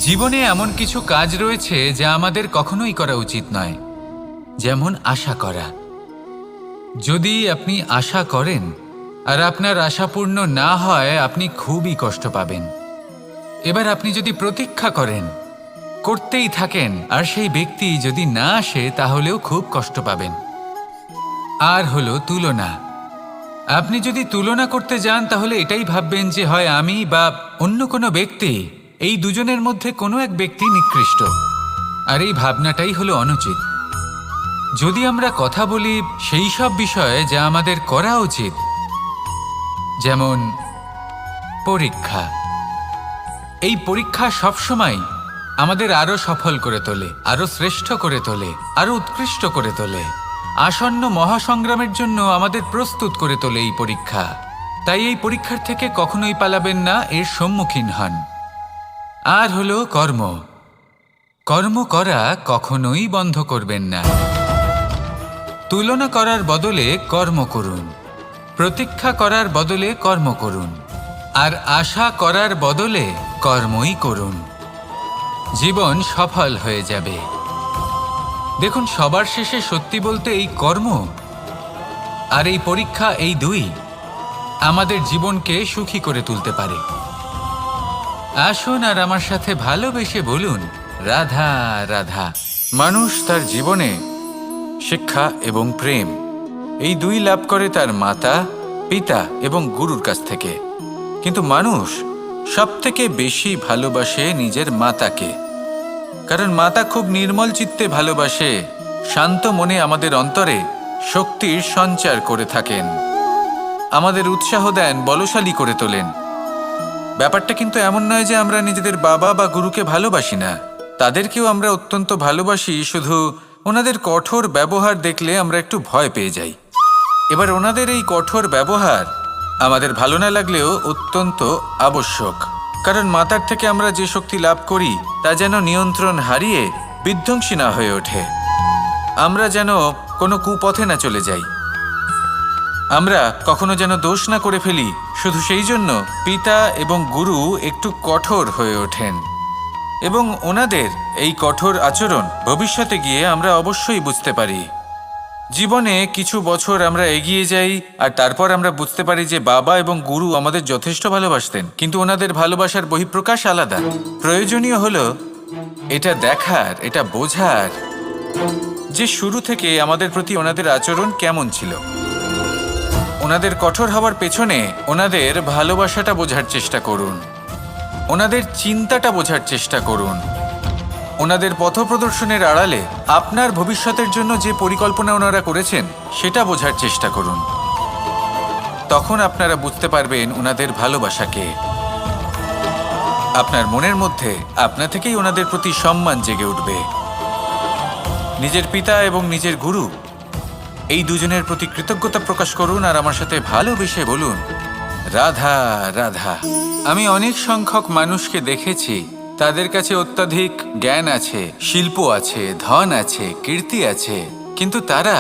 জীবনে এমন কিছু কাজ রয়েছে যা আমাদের কখনোই করা উচিত নয়, যেমন আশা করা। যদি আপনি আশা করেন আর আপনার আশা পূর্ণ না হয়, আপনি খুবই কষ্ট পাবেন। এবার আপনি যদি প্রতীক্ষা করেন, করতেই থাকেন, আর সেই ব্যক্তি যদি না আসে, তাহলেও খুব কষ্ট পাবেন। আর হলো তুলনা। আপনি যদি তুলনা করতে যান, তাহলে এটাই ভাববেন যে হয় আমি বা অন্য কোনো ব্যক্তি, এই দুজনের মধ্যে কোনো এক ব্যক্তি নিকৃষ্ট। আর এই ভাবনাটাই হলো অনুচিত। যদি আমরা কথা বলি সেই সব বিষয়ে যা আমাদের করা উচিত, যেমন পরীক্ষা। এই পরীক্ষা সবসময় আমাদের আরো সফল করে তোলে, আরো শ্রেষ্ঠ করে তোলে, আরো উৎকৃষ্ট করে তোলে। আসন্ন মহাসংগ্রামের জন্য আমাদের প্রস্তুত করে তোলে এই পরীক্ষা। তাই এই পরীক্ষার থেকে কখনোই পালাবেন না, এর সম্মুখীন হন। আর হলো কর্ম। কর্ম করা কখনোই বন্ধ করবেন না। তুলনা করার বদলে কর্ম করুন, প্রতীক্ষা করার বদলে কর্ম করুন, আর আশা করার বদলে কর্মই করুন। জীবন সফল হয়ে যাবে। দেখুন, সবার শেষে সত্যি বলতে এই কর্ম আর এই পরীক্ষা, এই দুই আমাদের জীবনকে সুখী করে তুলতে পারে। আসুন আর আমার সাথে ভালোবেসে বলুন, রাধা রাধা। মানুষ তার জীবনে শিক্ষা এবং প্রেম, এই দুই লাভ করে তার মাতা, পিতা এবং গুরুর কাছ থেকে। কিন্তু মানুষ সবথেকে বেশি ভালোবাসে নিজের মাতাকে, কারণ মাতা খুব নির্মল চিত্তে ভালোবাসে, শান্ত মনে আমাদের অন্তরে শক্তির সঞ্চার করে থাকেন, আমাদের উৎসাহ দেন, বলশালী করে তোলেন। ব্যাপারটা কিন্তু এমন নয় যে আমরা নিজেদের বাবা বা গুরুকে ভালোবাসি না, তাদেরকেও আমরা অত্যন্ত ভালোবাসি, শুধু ওনাদের কঠোর ব্যবহার দেখলে আমরা একটু ভয় পেয়ে যাই। এবার ওনাদের এই কঠোর ব্যবহার আমাদের ভালো না লাগলেও অত্যন্ত আবশ্যক, কারণ মাতার থেকে আমরা যে শক্তি লাভ করি তা যেন নিয়ন্ত্রণ হারিয়ে বিধ্বংসী না হয়ে ওঠে, আমরা যেন কোনো কুপথে না চলে যাই, আমরা কখনো যেন দোষ না করে ফেলি। শুধু সেই জন্য পিতা এবং গুরু একটু কঠোর হয়ে ওঠেন, এবং ওনাদের এই কঠোর আচরণ ভবিষ্যতে গিয়ে আমরা অবশ্যই বুঝতে পারি। জীবনে কিছু বছর আমরা এগিয়ে যাই আর তারপর আমরা বুঝতে পারি যে বাবা এবং গুরু আমাদের যথেষ্ট ভালোবাসতেন, কিন্তু ওনাদের ভালোবাসার বহিঃপ্রকাশ আলাদা। প্রয়োজনীয় হলো এটা দেখার, এটা বোঝার যে শুরু থেকে আমাদের প্রতি ওনাদের আচরণ কেমন ছিল। ওনাদের কঠোর হওয়ার পেছনে ওনাদের ভালোবাসাটা বোঝার চেষ্টা করুন, ওনাদের চিন্তাটা বোঝার চেষ্টা করুন, ওনাদের পথপ্রদর্শনের আড়ালে আপনার ভবিষ্যতের জন্য যে পরিকল্পনা ওনারা করেছেন সেটা বোঝার চেষ্টা করুন। তখন আপনারা বুঝতে পারবেন ওনাদের ভালোবাসাকে। আপনার মনের মধ্যে আপনা থেকেই ওনাদের প্রতি সম্মান জেগে উঠবে। নিজের পিতা এবং নিজের গুরু, এই দুজনের প্রতি কৃতজ্ঞতা প্রকাশ করুন আর আমার সাথে ভালোবেসে বলুন, রাধা রাধা। আমি অনেক সংখ্যক মানুষকে দেখেছি, তাদের কাছে অত্যাধিক জ্ঞান আছে, শিল্প আছে, ধন আছে, কীর্তি আছে, কিন্তু তারা